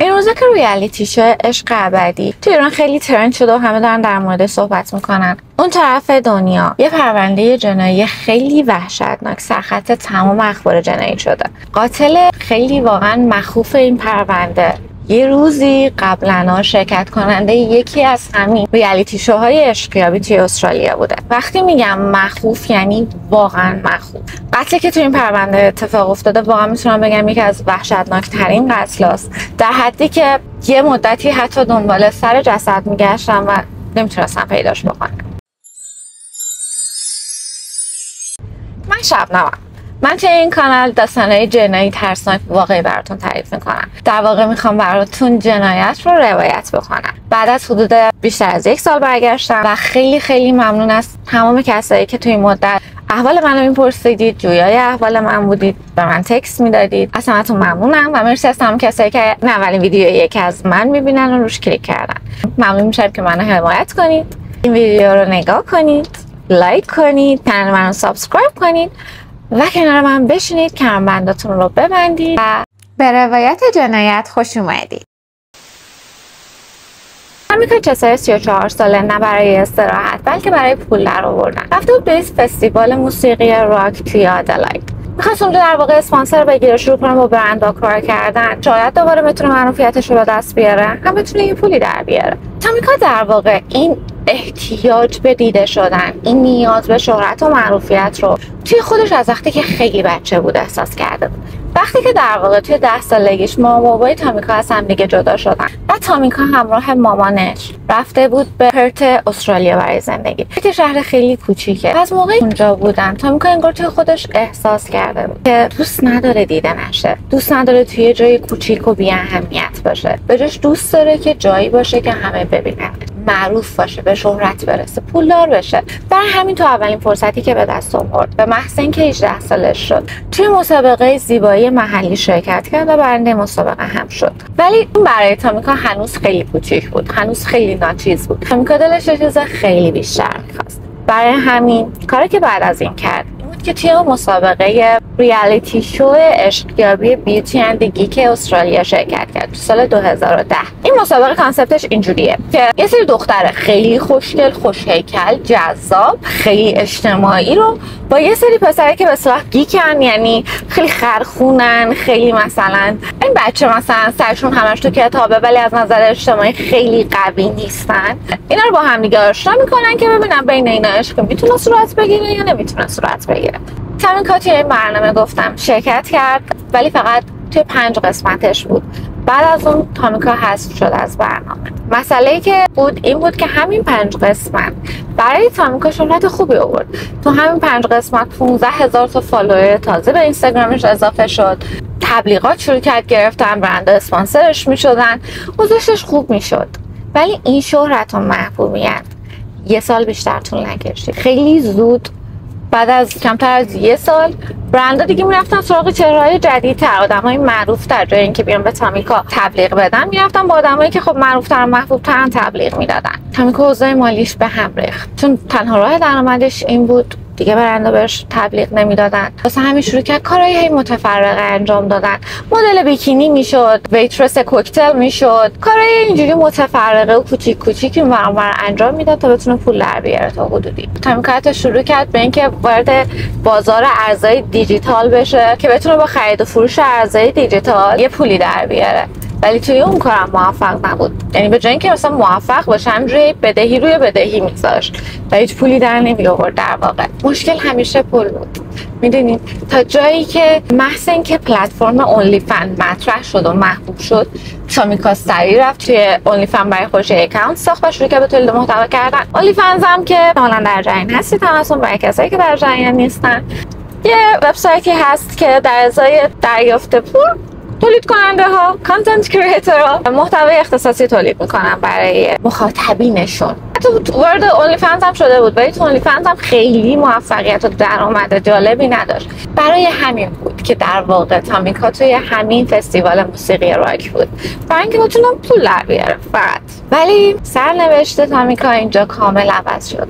این روزا که ریالیتی شو عشق ابدی تو ایران خیلی ترند شده و همه دارن در مورد صحبت میکنن. اون طرف دنیا یه پرونده جنایی خیلی وحشتناک سرخط تمام اخبار جنایی شده. قاتل خیلی واقعا مخوف این پرونده یه روزی قبلا شرکت کننده یکی از همین ریالیتی شوهای عشقیابی توی استرالیا بوده. وقتی میگم مخوف یعنی واقعا مخوف. قتلی که توی این پرونده اتفاق افتاده واقعا میتونم بگم یکی از وحشتناک ترین قتلاست، در حدی که یه مدتی حتی دنبال سر جسد میگشتم و نمیتونستم پیداش بکنم. من شبنمم. من توی این کانال داستانهای جنایی ترسناک واقعی براتون تعریف میکنم. در واقع میخوام براتون جنایت رو روایت بکنم. بعد از حدود بیشتر از 1 سال برگشتم و خیلی ممنون از تمام کسایی که توی این مدت احوال منو میپرسیدید، جویای احوال من بودید، به من تکست میدادید. از همتون ممنونم و مرسی از تمام کسایی که این اولین ویدیویی که از من میبینن و روش کلیک کردن. ممنون میشم که منو حمایت کنید، این ویدیو رو نگاه کنید، لایک کنید، کانال منو سابسکرایب کنید و کنار من بشینید، کمربنداتون رو ببندید و به روایت جنایت خوش اومدید. آمریکا چسای 34 ساله نه برای استراحت بلکه برای پول در آوردن رفته بود به فستیوال موسیقی راک توی آدلاید. میخواست اونجا در واقع اسپانسر بگیره، شروع کنه با برندها کار کردن، شاید دوباره بتونه معروفیتش رو به دست بیاره، هم بتونه یه پولی در بیاره. تامیکا در واقع این احتیاج به دیده شدن، این نیاز به شهرت و معروفیت رو توی خودش از وقتی که خیلی بچه بود احساس کرده بود. وقتی که در واقع توی 10 سالگیش مامان و بابای تامیکا از هم دیگه جدا شدن و تامیکا همراه مامانش رفته بود به پرت استرالیا برای زندگی. که شهر خیلی کوچیکه. از موقعی اونجا بودن تامیکا انگار توی خودش احساس کرده بود که دوست نداره دیده نشه، دوست نداره توی جای کوچیک و بی اهمیت باشه، به جاش دوست داره که جایی باشه که همه ببینن، معروف باشه، به شهرت برسه، پولدار بشه. برای همین تو اولین فرصتی که به دست آورد به محض اینکه 18 سالش شد توی مسابقه زیبایی محلی شرکت کرد و برنده مسابقه هم شد. ولی این برای تامیکا هنوز خیلی کوچیک بود، هنوز خیلی ناچیز بود. تامیکا دلش یه چیز خیلی بیشتر می‌خواست. برای همین کاری که بعد از این کرد که توی مسابقه ریالیتی شو عشقیابی بیوتی اند گیک استرالیا شرکت کرد تو سال 2010. این مسابقه کانسپتش اینجوریه که یه سری دختر خیلی خوشگل، خوش‌هیکل، جذاب، خیلی اجتماعی رو با یه سری پسره که به اصطلاح گیکن، یعنی خیلی خرخونن، خیلی مثلا این بچه مثلا سرشون همش تو کتابه ولی از نظر اجتماعی خیلی قوی نیستن، اینا رو با هم دیگه آشنا میکنن که ببینن بین اینا عشق میتونه صورت بگیره یا نمیتونه صورت بگیره. تامیکا توی این برنامه گفتم شرکت کرد ولی فقط توی 5 قسمتش بود. بعد از اون تامیکا حذف شد از برنامه. مسئله‌ای که بود این بود که همین 5 قسمت برای تامیکا شهرت خوبی آورد. تو همین 5 قسمت 15,000 تا فالوور تازه به اینستاگرامش اضافه شد، تبلیغات شروع کرد گرفتن، برند اسپانسرش میشدن، اوضاعش خوب میشد. ولی این شهرت و محبوبیت 1 سال بیشتر طول نکشید. خیلی زود بعد از کمتر از 1 سال برندها دیگه میرفتن سراغ چهره‌های جدیدتر، آدمای معروف‌تر. جای اینکه بیان به تامیکا تبلیغ بدن میرفتن با آدمایی که خب معروف‌تر و محبوب‌تر تبلیغ میدادن. تامیکا اوضاع مالیش به هم ریخت چون تنها راه درآمدش این بود، دیگه برنده بهش تبلیغ نمیدادن. واسه همین شروع کرد کارهای متفرقه انجام دادن. مدل بیکینی میشد، ویترس کوکتل میشد، کارهای اینجوری متفرقه و کوچیک کوچیکی اونور انجام میداد تا بتونه پول در بیاره تا حدودی. تامیکا شروع کرد به اینکه وارد بازار ارزهای دیجیتال بشه که بتونه با خرید و فروش ارزهای دیجیتال یه پولی در بیاره. ولی توی اون کارم موفق نبود. یعنی به جای اینکه مثلا موفق باشه همینجوری بدهی روی بدهی میذاشت و هیچ پولی در نمی آورد. در واقع مشکل همیشه پول بود. میدونید تا جایی که محض اینکه پلتفرم اونلی فن مطرح شد و محبوب شد، تامیکا سریع رفت توی اونلی فن برای خودش اکانت ساخت و شروع کرد به تولید محتوا کردن. اونلی فنز هم که حالا در جریان هستید، همتون برای کسایی که در جریان نیستن، یه وبسایتی هست که در ازای دریافت پول تولید کننده ها، کانتنت کریئتورها محتوای اختصاصی تولید میکنن برای مخاطبینشون. حتی وارد اونلی فنز هم شده بود ولی تو اونلی فنز هم خیلی موفقیت و درآمد جالبی نداشت. برای همین بود که در واقع تامیکا توی همین فستیوال موسیقی راک بود برای اینکه بتونه پول در بیاره فقط. ولی سرنوشت تامیکا اینجا کامل عوض شد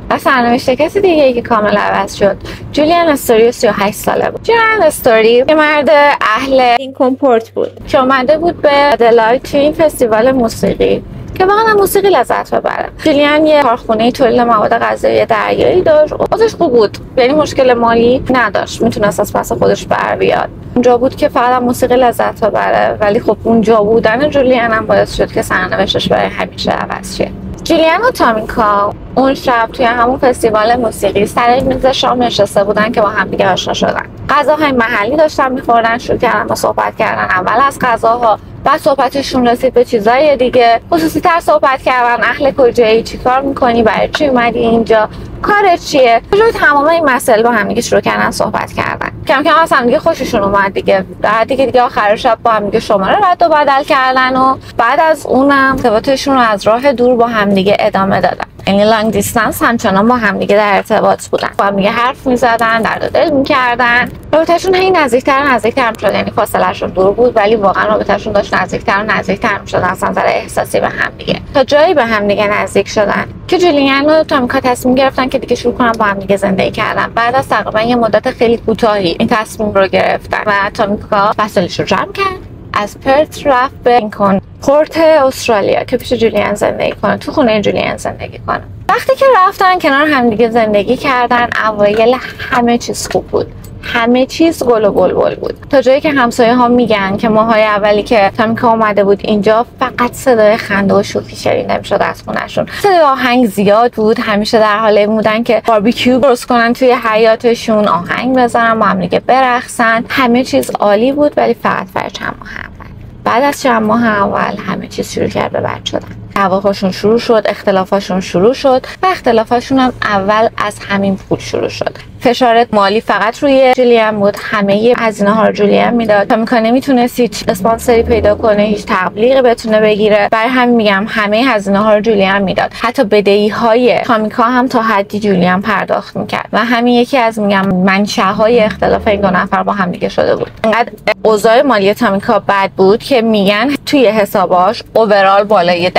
و از سرنوشت کسی دیگه که کامل عوض شد. جولیان استوری 38 ساله بود. جولیان استوری یه مرد اهل اینکومپورت بود که اومده بود به ادلاید توی این فستیوال موسیقی که واقعا موسیقی لذت ببره. جولیان یه کارخونه تولید مواد غذایی دریایی داشت. اوضاعش خوب بود، یعنی مشکل مالی نداشت، میتونست از پس خودش بر بیاد. اونجا بود که فقط موسیقی لذت ببره، ولی خب اونجا بودن جولیان هم باعث شد که سرنوشتش برای همیشه عوض شه. جولیان و تامیکا اون شب توی همون فستیوال موسیقی سر میز شام نشسته بودن که با هم دیگه آشنا شدن. غذاهای محلی داشتن می‌خوردن، شروع کردن با صحبت کردن. اول از غذاها، بعد صحبتشون رسید به چیزای دیگه. خصوصی تر صحبت کردن. اهل کجایی؟ چیکار می‌کنی؟ برای چی اومدی اینجا؟ کارت چیه؟ روی تمام این مسائل با هم دیگه شروع کردن صحبت کردن. کم کم از هم دیگه خوششون اومد دیگه. بعد دیگه آخر شب با هم دیگه شماره رد و بدل کردن و بعد از اونم ارتباطشون رو از راه دور با هم دیگه ادامه دادن. یعنی لانگ دیستنس همچنان با هم دیگه در ارتباط بودن. با هم دیگه حرف می‌زدن، درد دل می‌کردن. رابطه‌شون هی نزدیکتر می‌شد. یعنی فاصله‌شون دور بود ولی واقعا رابطه‌شون داشت نزدیکتر می‌شد. از نظر احساسی به هم دیگه. تا جایی به هم دیگه نزدیک شدن که جولیان و تامیکا تصمیم گرفتن که دیگه شروع کنن با هم دیگه زندگی کردن. بعد از تقریبا یه مدت خیلی کوتاهی این تصمیم رو گرفتن و تامیکا وسایلش رو جمع کرد، از پرت رفت به اینکومپورت استرالیا که پیش جولیان زندگی کنه، تو خونه جولیان زندگی کنه. وقتی که رفتن کنار هم دیگه زندگی کردن، اوایل همه چیز خوب بود. همه چیز گل و بلبل بود، تا جایی که همسایه ها میگن که ماهای اولی که تامیکا اومده بود اینجا فقط صدای خنده و شوخی شنیده میشد از خونه‌شون. صدای آهنگ زیاد بود، همیشه در حال این بودن که باربیکیو درست کنن توی حیاطشون، آهنگ بزنن، با هم دیگه برقصن. همه چیز عالی بود ولی فقط برای چند ماه اول. بعد از چند ماه اول همه چیز شروع کرد به بد شدن. دعواهاشون شروع شد، اختلافاشون شروع شد و اختلافاشون هم اول از همین پول شروع شد. فشار مالی فقط روی جولیان بود، همه هزینه ها رو جولیان میداد. تامیکا نمیتونست هیچ اسپانسری پیدا کنه، هیچ تبلیغی بتونه بگیره. برای همین میگم همه هزینه ها رو جولیان میداد. حتی بدهی های تامیکا هم تا حدی جولیان پرداخت میکرد و همین یکی از منشأهای اختلاف این دو نفر با هم دیگه شده بود. انقدر اوضاع مالی تامیکا بد بود که میگن توی حساباش اوورال بالای $10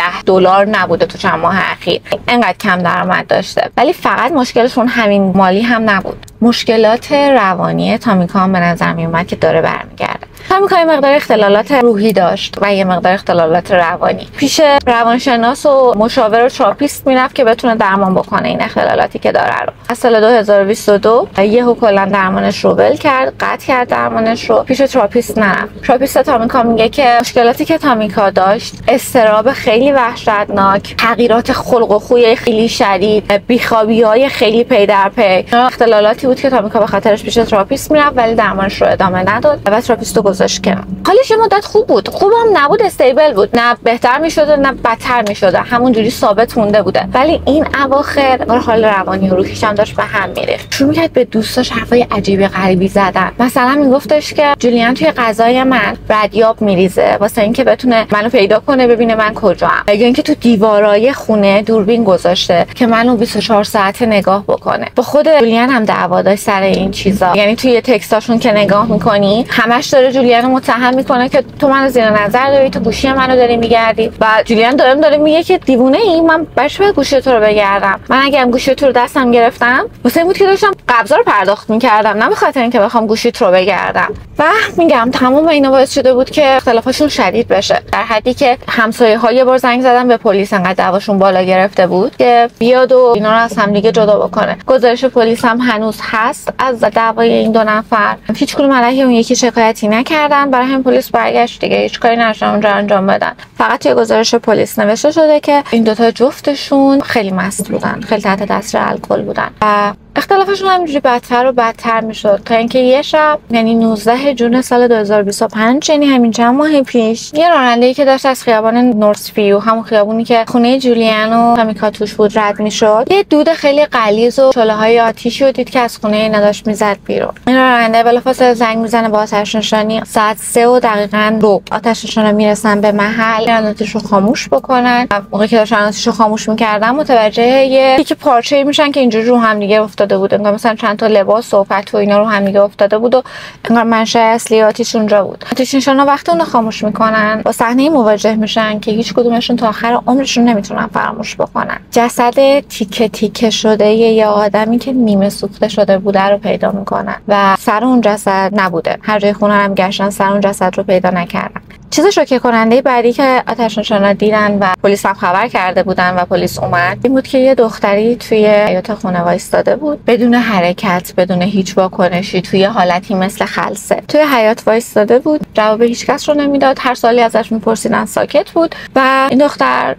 نبوده تو چند ماه اخیر. انقدر کم درآمد داشته. ولی فقط مشکلشون همین مالی هم نبود. مشکلات روانی تامیکا هم به نظر می اومد که داره برمیگرده. تامیکا یه مقدار اختلالات روحی داشت و یه مقدار اختلالات روانی. پیش روانشناس و مشاور و تراپیست میرفت که بتونه درمان بکنه این اختلالاتی که داره رو. از سال 2022 یهو کلا درمانش رو ول کرد، قطع کرد درمانش رو. پیش تراپیست نرفت. تراپیست تامیکا میگه که مشکلاتی که تامیکا داشت، اضطراب خیلی وحشتناک، تغییرات خلق و خوی خیلی شدید، بیخوابی‌های خیلی پی در پی، اختلالاتی بود که تامیکا به خاطرش پیش تراپیست میرفت ولی درمانش رو ادامه نداد و تراپیستو گذاشت کنار. حالش یه مدت خوب بود، خوبم نبود، استیبل بود، نه بهتر میشده نه بدتر میشده، همونجوری ثابت مونده بوده. ولی این اواخر حال روانی و روحیش هم داشت به هم میریخت. شروع کرد به دوستاش حرفای عجیب غریبی زدن. مثلا میگفتش که جولیان توی غذای من ردیاب میریزه واسه اینکه بتونه منو پیدا کنه، ببینه من کجام. یا اینکه تو دیوارای خونه دوربین گذاشته که منو 24 ساعت نگاه بکنه. با خود جولیان هم دعوا داشت سر این چیزا. یعنی توی تکستاشون که نگاه میکنی همش داره جولیان رو متهم میکنه که تو منو زیر نظر داری، تو گوشی منو داری میگردی. و جولیان داره میگه که دیوونه ای، من برش باید گوشی تو رو بگردم؟ من اگه هم گوشی تو رو دستم گرفتم واسه این بود که داشتم قبضا رو پرداخت میکردم، نه به خاطر اینکه بخوام گوشی تو رو بگردم. و میگم تمام اینا باعث شده بود که اختلافاشون شدید بشه، در حدی که همسایه‌ها یه بار زنگ زدن به پلیس، انقدر دعواشون بالا گرفته بود که بیاد و اینا رو از هم دیگه جدا بکنه. گزارش پلیس هم هنوز هست از دعوای این دو نفر. هیچ کدوم علیه اون یکی شکایتی نکردن، برای همین پلیس برگشت دیگه هیچ کاری نشدن اونجا انجام بدن. فقط توی گزارش پلیس نوشته شده که این دوتا جفتشون خیلی مست بودن، خیلی تحت تاثیر الکل بودن و اختلافشون همینجوری بدتر و بدتر میشد تا اینکه یه شب، یعنی 19 جون سال 2025، یعنی همین چند ماه پیش، یه راننده‌ای که داشت از خیابان نورثویو، همون خیابونی که خونه جولیان و تامیکا توش بود، رد میشد، یه دود خیلی غلیظ و شعله‌های آتیشی رو دید که از خونه اینا داشت میزد بیرون. این راننده بلافاصله زنگ میزنه با آتش نشانی. ساعت 3 دقیقاً آتش نشانا میرسن به محل، آتش رو خاموش بکنن. موقعی که داشتن آتش رو خاموش میکردن متوجه یه پارچه‌ای میشن که اینجوری رو هم دیگه افتاده افتاده بود، انگار مثلا چند تا لباس و پتو اینا رو هم دیگه افتاده بود و انگار منشأ اصلی آتیش اونجا بود. آتش نشانا وقتی اون خاموش میکنن با صحنه مواجه میشن که هیچ کدومشون تا آخر عمرشون نمیتونن فراموش بکنن. جسد تیکه تیکه شده یه آدمی که نیمه سوخته شده بوده رو پیدا میکنن و سر اون جسد نبوده. هر جای خونه هم گشتن سر اون جسد رو پیدا نکردن. چیز شوکه کننده بعدی که آتش نشانا دیدن و پلیس هم خبر کرده بودن و پلیس اومد این بود که یه دختری توی حیاط خونه وایستاده بود بدون حرکت، بدون هیچ واکنشی، توی حالتی مثل خلسه توی حیاط وایستاده بود. جواب هیچ کس رو نمیداد. هر سوالی ازش میپرسیدن ساکت بود و این دختر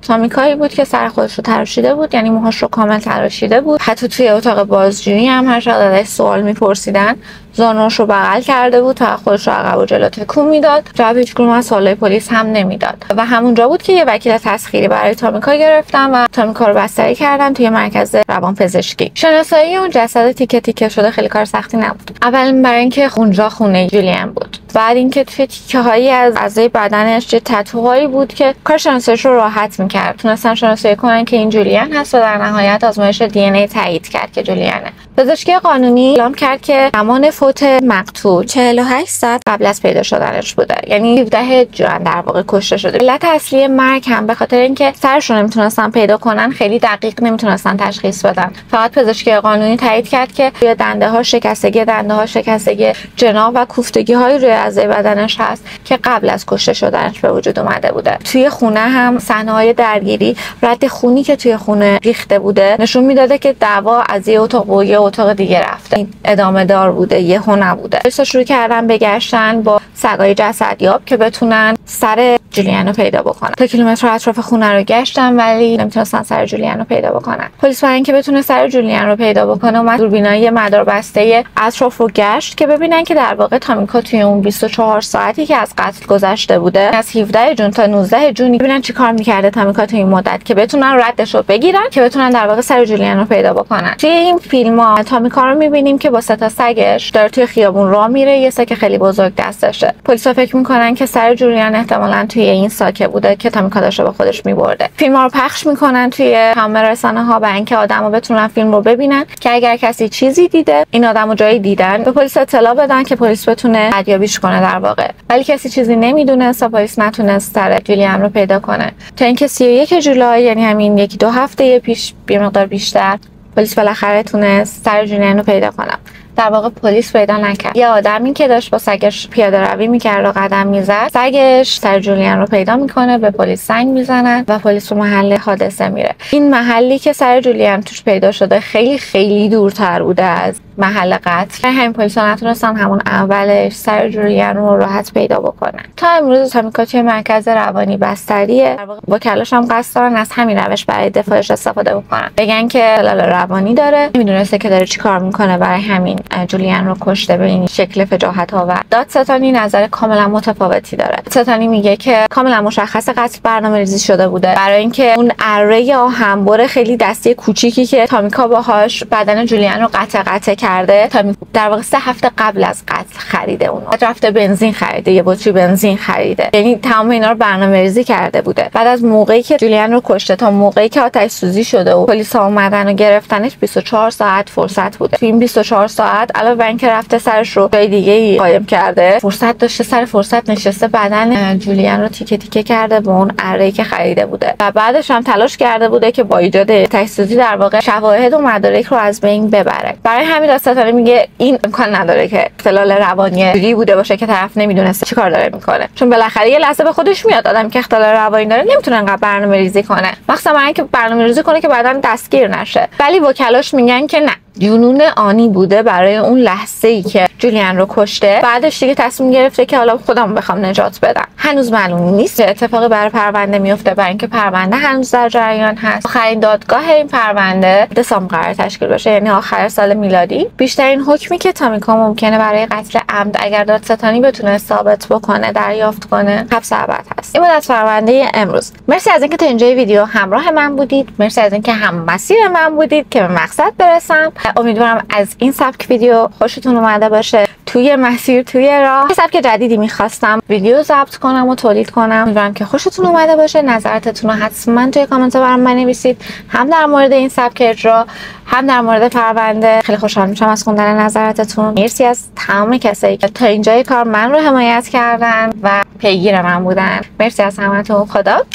تامیکایی بود که سر خودش رو تراشیده بود، یعنی موهاش رو کامل تراشیده بود. حتی توی اتاق بازجویی هم هر چقدر ازش سوال میپرسیدن زانوش رو بغل کرده بود و خودش رو عقب و جلو تکون میداد. جواب هیچ کدوم از سوالای پلیس هم نمیداد و همونجا بود که یه وکیل تسخیری برای تامیکا گرفتن و تامیکا رو بستری کردن توی مرکز روانپزشکی. شناسایی اون جسد تیکه تیکه شده خیلی کار سختی نبود. اول برای اینکه اونجا خونه جولیان بود، بعد اینکه توی تیکه هایی از اعضای بدنش چه تتوهایی بود که کار شناساییش رو راحت میکرد. تونستن شناسایی کنن که این جولیان هست و در نهایت آزمایش دی ان ای تایید کرد که جولیانه. پزشکی قانونی اعلام کرد که زمان فوت مقتول 48 ساعت قبل از پیدا شدنش بوده، یعنی 17 ژوئن در واقع کشته شده. علت اصلی مرگ هم به خاطر اینکه سرش رو نمیتونستن پیدا کنن خیلی دقیق نمیتونستن تشخیص بدن. فقط پزشکی قانونی تایید کرد که روی دنده ها شکستگی جناح و کوفتگی های روی اعضای بدنش هست که قبل از کشته شدنش به وجود اومده بوده. توی خونه هم صحنه‌های درگیری، رد خونی که توی خونه ریخته بوده نشون میداده که دعوا از یه اتاق به یه اتاق دیگه رفته، ادامه دار بوده، یهو نبوده. پلیسا شروع کردن بگشتن با سگای جسدیاب که بتونن سر جولیان رو پیدا بکنن. تا کیلومتر اطراف خونه رو گشتن ولی نمیتونستن سر جولیان رو پیدا بکنن. پلیس برای اینکه بتونه سر جولیان رو پیدا بکنه اومد دوربینای مداربسته اطراف رو گشت که ببینن که در واقع تامیکا توی اون 24 ساعتی که از قتل گذشته بوده، از 17 ژوئن تا 19 ژوئن، ببینن چیکار میکرده تامیکا توی این مدت که بتونن ردش رو بگیرن که بتونن در واقع سر جولیان رو پیدا بکنن. توی این فیلم‌ها تامیکا رو میبینیم که با سه تا سگش داره توی خیابون راه میره، یه سگ خیلی بزرگ دستشه. پلیسا فکر میکنن که سر جولیان احتمالاً توی این ساکه بوده که تامیکا داشته با خودش میبرده. فیلم‌ها رو پخش میکنن توی همه رسانه‌ها برای اینکه آدم‌ها بتونن فیلم رو ببینن که اگر کسی چیزی دیده این آدمو جایی دیدن به پلیس اطلاع بدن که پلیس بتونه ردیابیش کنه در واقع. ولی کسی چیزی نمیدونست و پلیس نتونست سر جولیان رو پیدا کنه تا اینکه 31 جولای، یعنی همین یکی دو هفته پیش، یه مقدار بیشتر، پلیس بالاخره تونست سر جولیان رو پیدا کنه. در واقع پلیس پیدا نکرد. یه آدمی که داشت با سگش پیاده روی میکرد و قدم میزد، سگش سر جولیان رو پیدا میکنه، به پلیس زنگ میزنن و پلیس رو محل حادثه میره. این محلی که سر جولیان توش پیدا شده خیلی خیلی دورتر بوده از محل قتل. همین پلیسا نتونستن همون اولش سر جولیان رو راحت پیدا بکنن. تا امروز تامیکا توی مرکز روانی بستریه. در واقع وکلاش هم قصد دارن از همین روش برای دفاعش استفاده بکنن، بگن که اختلال روانی داره، نمیدونسته که داره چیکار میکنه، برای همین جولیان رو کشته. به این شکل فجاعت ها. و دادستانی نظر کاملا متفاوتی داره. دادستانی میگه که کاملا مشخص قتل برنامه‌ریزی شده بوده، برای اینکه اون اره آهنبر خیلی دستی کوچیکی که تامیکا باهاش بدن جولیان رو قطع کرده، در واقع 3 هفته قبل از قتل خریده اونو. رفته بنزین خریده، یه بطری بنزین خریده، یعنی تمام اینا رو برنامه‌ریزی کرده بوده. بعد از موقعی که جولیان رو کشته تا موقعی که آتش سوزی شده و پلیسا اومدن و گرفتنش 24 ساعت فرصت بوده. تو این 24 ساعت علاوه بر اینکه رفته سرش رو جای دیگه‌ای قایم کرده، فرصت داشته سر فرصت نشسته بدن جولیان رو تیکه تیکه کرده به اون array که خریده بوده و بعدش هم تلاش کرده بوده که با ایجاد آتش سوزی در واقع شواهد و مدارک رو از بین ببره. برای همین دادستانی میگه این امکان نداره که اختلال روانی جوری بوده باشه که طرف نمیدونسته چیکار داره میکنه، چون بالاخره یه لحظه به خودش میاد آدمی که اختلال روانی داره نمیتونه انقدر برنامه‌ریزی کنه، مخصوصا برای اینکه برنامه‌ریزی کنه که بعداً دستگیر نشه. ولی وکلاش میگن که نه، جنون آنی بوده برای اون لحظه‌ای که جولیان رو کشته. بعدش دیگه تصمیم گرفته که حالا خودم بخوام نجات بدم. هنوز معلوم نیست چه اتفاقی برای پرونده میفته، برای اینکه پرونده هنوز در جریان هست. آخرین دادگاه این پرونده دسامبر قرار تشکیل بشه، یعنی آخر سال میلادی. بیشترین حکمی که تامیکا ممکنه برای قتل عمد اگر دادستانی بتونه ثابت بکنه دریافت کنه حبس ابد هست. این بود از پرونده امروز. مرسی از اینکه تا اینجای ویدیو همراه من بودید. مرسی از اینکه هم مسیر من بودید که به مقصد برسم. امیدوارم از این سبک ویدیو خوشتون اومده باشه. توی مسیر، توی راه سبک جدیدی میخواستم ویدیو ضبط کنم و تولید کنم. امیدوارم که خوشتون اومده باشه. نظراتتون رو حتما توی کامنت برام بنویسید، هم در مورد این سبک اجرا، هم در مورد پرونده. خیلی خوشحال میشم از خوندن نظراتتون. مرسی از تمام کسایی که تا اینجای کار من رو حمایت کردن و پیگیر من بودن. مرسی از همتون. خدا